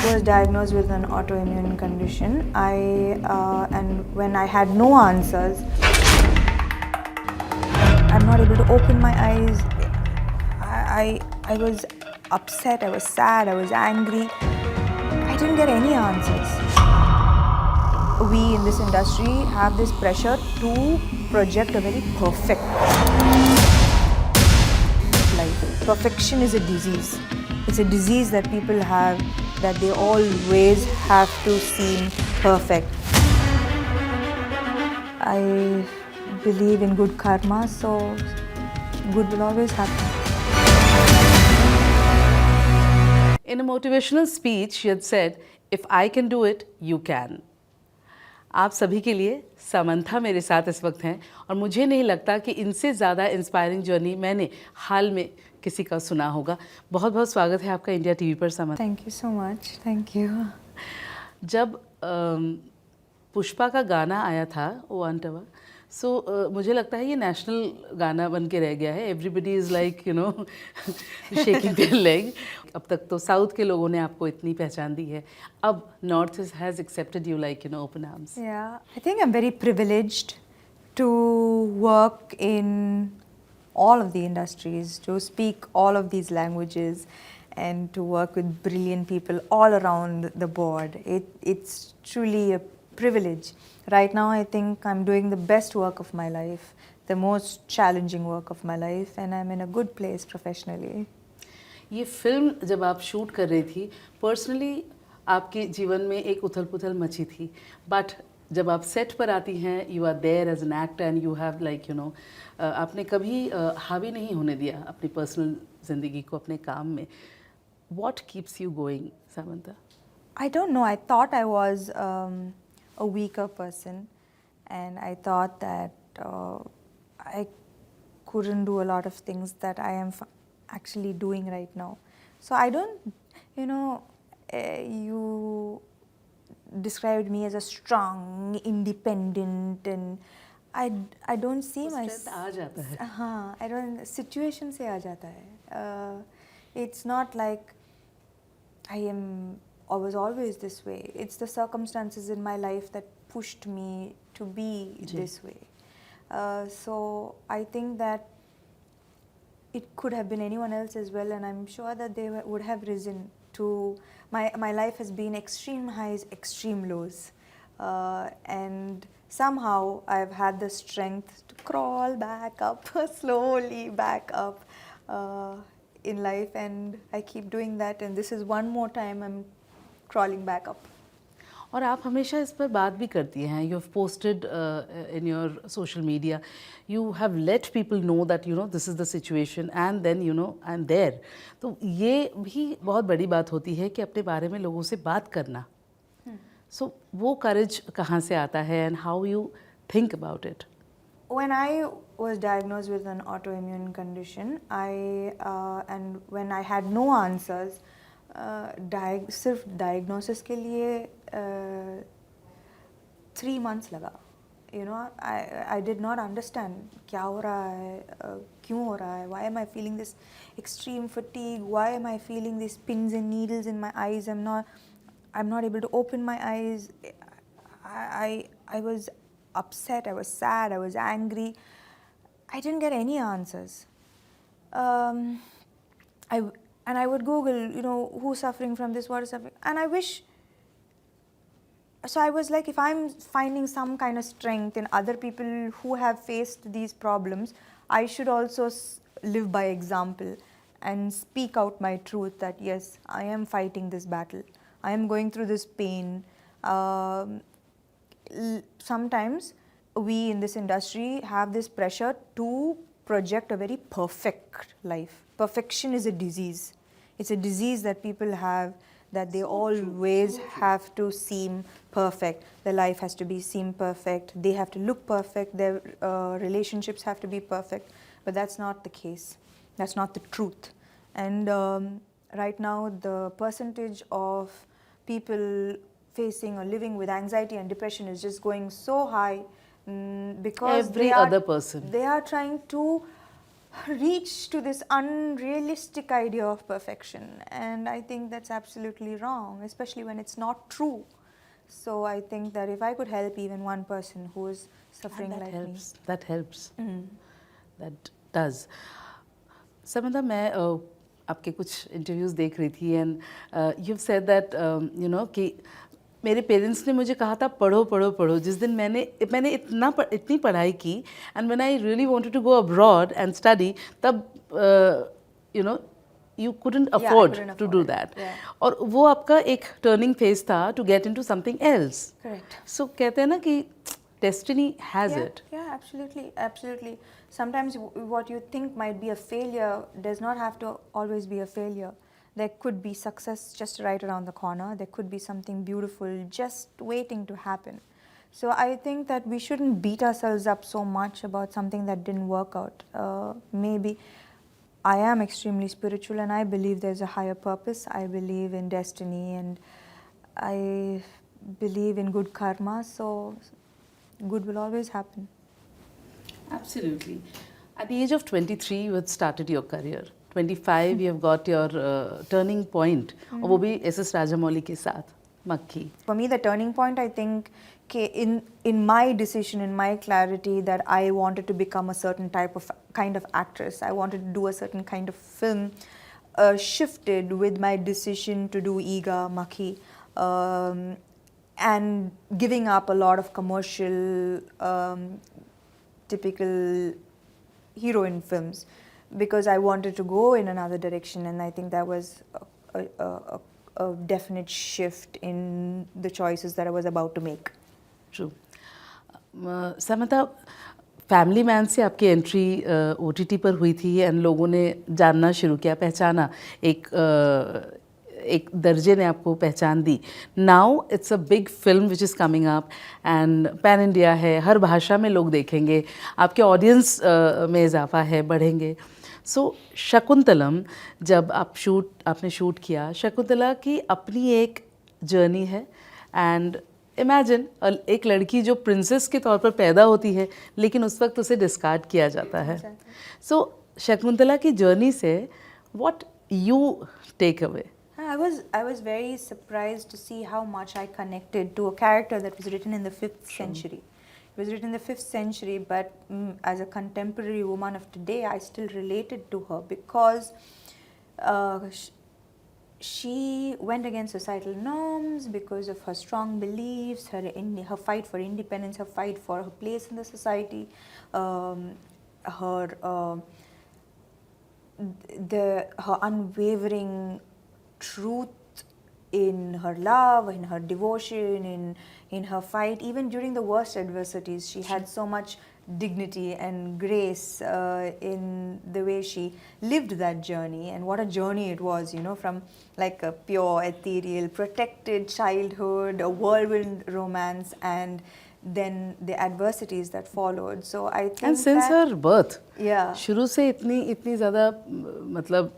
was diagnosed with an autoimmune condition. And when I had no answers, I'm not able to open my eyes. I was upset, I was sad, I was angry. I didn't get any answers. We in this industry have this pressure to project a very perfect life. Perfection is a disease. It's a disease that people have, that they always have to seem perfect. I believe in good karma, so good will always happen. In a motivational speech, she had said, "If I can do it, you can." आप सभी के लिए Samantha मेरे साथ इस वक्त हैं और मुझे नहीं लगता कि इनसे ज़्यादा इंस्पायरिंग जर्नी मैंने हाल में किसी का सुना होगा। बहुत बहुत स्वागत है आपका इंडिया टीवी पर Samantha. Thank you so much. Thank you. जब पुष्पा का गाना आया था ओ अंटवा, सो मुझे लगता है ये नेशनल गाना बन के रह गया है। Everybody is like shaking their leg. अब तक तो साउथ के लोगों ने आपको इतनी पहचान दी है, अब north has accepted you like open arms. Yeah, I think I'm very privileged to work in all of the industries, to speak all of these languages, and to work with brilliant people all around the board. It's truly a privilege. Right now, I think I'm doing the best work of my life, the most challenging work of my life, and I'm in a good place professionally. ये film जब आप shoot कर रही थी, personally आपके जीवन में एक उथल पुथल मची थी, बट जब आप सेट पर आती हैं, you are there as an actor and you have आपने कभी हावी नहीं होने दिया अपनी पर्सनल ज़िंदगी को अपने काम में। What keeps you going, Samantha? I don't know. I thought I was a weaker person, and I thought that I couldn't do a lot of things that I am actually doing right now. So I don't, you described me as a strong, independent, and I don't see myself. आ जाता है। हाँ, I don't. Situation से आ जाता है. It's not like I was always this way. It's the circumstances in my life that pushed me to be this way. So I think that it could have been anyone else as well, and I'm sure that they would have risen to. My life has been extreme highs, extreme lows, and somehow I've had the strength to crawl back up, slowly back up in life, and I keep doing that, and this is one more time I'm crawling back up. और आप हमेशा इस पर बात भी करती हैं। You have posted in your social media, you have let people know that this is the situation and then I am there. तो ये भी बहुत बड़ी बात होती है कि अपने बारे में लोगों से बात करना। सो वो करेज कहाँ से आता है and how you think about it? When I was diagnosed with an autoimmune condition, and when I had no answers, सिर्फ डायग्नोसिस के लिए 3 months लगा. I did not understand क्या हो रहा है, क्यों हो रहा है, why am I feeling this extreme fatigue, why am I feeling these pins and needles in my eyes, I'm not able to open my eyes. I was upset, I was sad, I was angry. I didn't get any answers. I would Google, who's suffering from this, what is suffering, and I wish. So I was like, if I'm finding some kind of strength in other people who have faced these problems, I should also live by example and speak out my truth that yes, I am fighting this battle. I am going through this pain. Sometimes we in this industry have this pressure to project a very perfect life. Perfection is a disease. It's a disease that people have, that they always have to seem perfect. Their life has to seem perfect. They have to look perfect. Their relationships have to be perfect. But that's not the case. That's not the truth. And right now, the percentage of people facing or living with anxiety and depression is just going so high because Every other person. they are trying to reach to this unrealistic idea of perfection, and I think that's absolutely wrong, especially when it's not true. So I think that if I could help even one person who is suffering And like helps. That helps. me. That does. Samantha, मैं आपके कुछ interviews देख रही थी and you said that you know कि मेरे parents ने मुझे कहा था पढ़ो पढ़ो पढ़ो. जिस दिन मैंने इतनी पढ़ाई की and when I really wanted to go abroad and study तब you know you couldn't afford to do that. और वो आपका एक turning phase था to get into something else. Correct. So कहते हैं ना कि destiny has it. Yeah, absolutely, absolutely. Sometimes what you think might be a failure does not have to always be a failure. There could be success just right around the corner. There could be something beautiful just waiting to happen. So I think that we shouldn't beat ourselves up so much about something that didn't work out. Maybe I am extremely spiritual and I believe there's a higher purpose. I believe in destiny and I believe in good karma. So good will always happen. Absolutely. At the age of 23, you had started your career. 25, you have got your turning point. और वो भी SS Rajamouli के साथ मक्खी. For me, the turning point, I think, in my decision, in my clarity that I wanted to become a certain kind of actress, I wanted to do a certain kind of film, shifted with my decision to do Iga, Makhi, and giving up a lot of commercial, typical heroine films, because I wanted to go in another direction, and I think that was a definite shift in the choices that I was about to make. True. Samantha, family man से आपकी entry OTT पर हुई थी and लोगों ने जानना शुरू किया, पहचाना, एक दर्जे ने आपको पहचान दी. Now it's a big film which is coming up and pan India है, हर भाषा में लोग देखेंगे, आपके ऑडियंस में इजाफा है, बढ़ेंगे. सो शकुंतलम, जब आपने शूट किया, शकुंतला की अपनी एक जर्नी है एंड इमेजिन एक लड़की जो प्रिंसेस के तौर पर पैदा होती है लेकिन उस वक्त उसे डिस्कार्ड किया जाता है. सो शकुंतला की जर्नी से what you take away? I was very surprised to see how much I connected to a character that was written in the 5th century. It was written in the 5th century, but as a contemporary woman of today, I still related to her because she went against societal norms because of her strong beliefs, her fight for independence, her fight for her place in the society, her unwavering truth in her love, in her devotion, in her fight. Even during the worst adversities, she had so much dignity and grace in the way she lived that journey. And what a journey it was, you know, from like a pure, ethereal, protected childhood, a whirlwind romance, and then the adversities that followed. So I think and since her birth, yeah, शुरू से इतनी ज़्यादा मतलब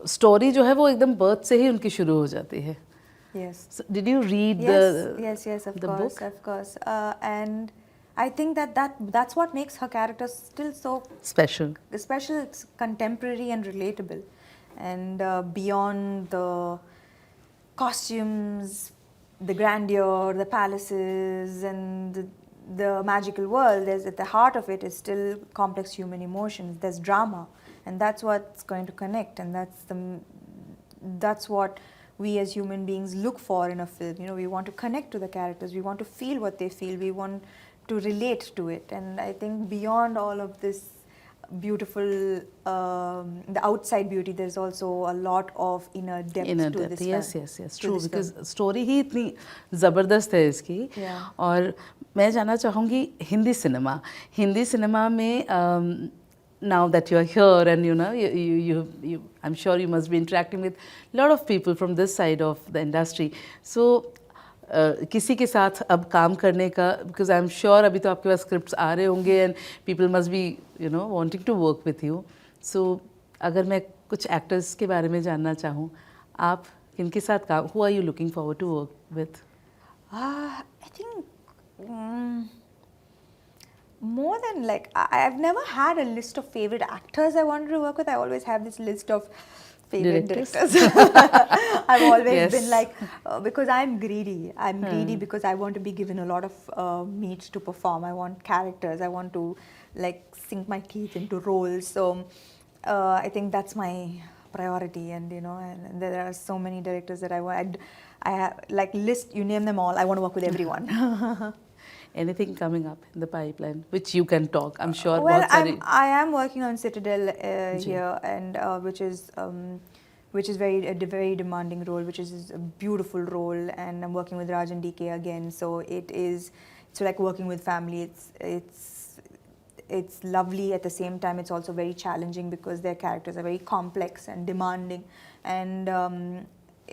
story जो है वो एकदम birth से ही उनकी शुरू हो जाती है. Yes. So did you read yes, of the course, book? Of course. And I think that's what makes her character still so Special. It's contemporary and relatable. And beyond the costumes, the grandeur, the palaces, and the magical world, at the heart of it is still complex human emotions. There's drama, and that's what's going to connect, and that's what we as human beings look for in a film. You know, we want to connect to the characters, we want to feel what they feel, we want to relate to it. And I think beyond all of this beautiful, the outside beauty, there's also a lot of inner depth to this film. Yes, true, because story ही इतनी ज़बरदस्त है इसकी. और मैं जानना चाहूँगी Hindi cinema में now that you are here and you know you I'm sure you must be interacting with a lot of people from this side of the industry. So किसी के साथ अब काम करने का, because I'm sure अभी तो आपके पास scripts आ रहे होंगे and people must be you know wanting to work with you. So अगर मैं कुछ actors के बारे में जानना चाहूँ, आप किनके साथ काम, who are you looking forward to work with? I think more than like, I've never had a list of favorite actors I wanted to work with. I always have this list of favorite directors. I've always been like, because I'm greedy. I'm greedy because I want to be given a lot of meat to perform. I want characters. I want to like sink my teeth into roles. So I think that's my priority. And you know, and there are so many directors that I want. I have like list. You name them all. I want to work with everyone. Anything coming up in the pipeline which you can talk? I'm sure. Well, I am working on Citadel here, and which is very a very demanding role, which is a beautiful role, and I'm working with Raj and DK again. So it's like working with family. It's lovely at the same time. It's also very challenging because their characters are very complex and demanding, and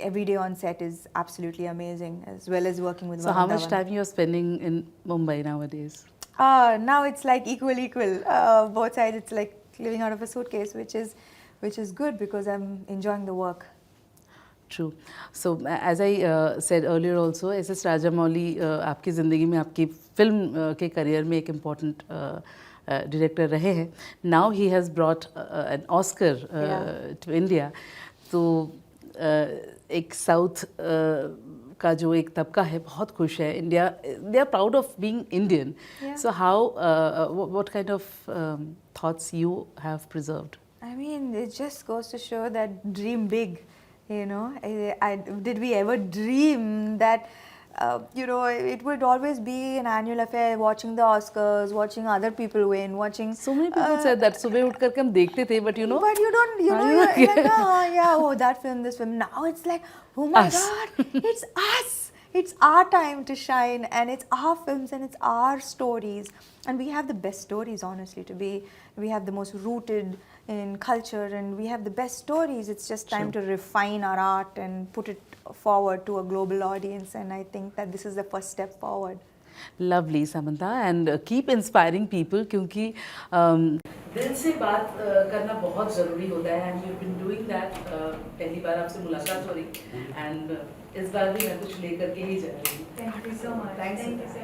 every day on set is absolutely amazing, as well as working with. So how much time you're spending in Mumbai nowadays? Now it's like equal. Both sides, it's like living out of a suitcase, which is good because I'm enjoying the work. True. So as I said earlier also, SS Rajamouli आपकी ज़िंदगी में आपकी film के career में एक important director रहे हैं. Now he has brought an Oscar to India. तो एक साउथ का जो एक तबका है बहुत खुश है. India, they are proud of being Indian. So how what kind of thoughts you have preserved? I mean, it just goes to show that dream big, you know. Did we ever dream that you know, it would always be an annual affair, watching the Oscars, watching other people win, watching. So many people said that. सुबह उठ करके हम देखते थे, but you know. But you don't, you know, you're like, oh, that film, this film. Now it's like, oh my God, it's us. It's our time to shine, and it's our films, and it's our stories, and we have the best stories. Honestly, we have the most rooted in culture, and we have the best stories. It's just time to refine our art and put it forward to a global audience, and I think that this is the first step forward. Lovely, Samantha, and keep inspiring people क्योंकि दिल से बात करना बहुत ज़रूरी होता है, and you've been doing that. पहली बार आपसे मुलाकात हो रही, and इस बार भी मैं कुछ लेकर के ही जा रही हूँ. Thank you so much. Thank you.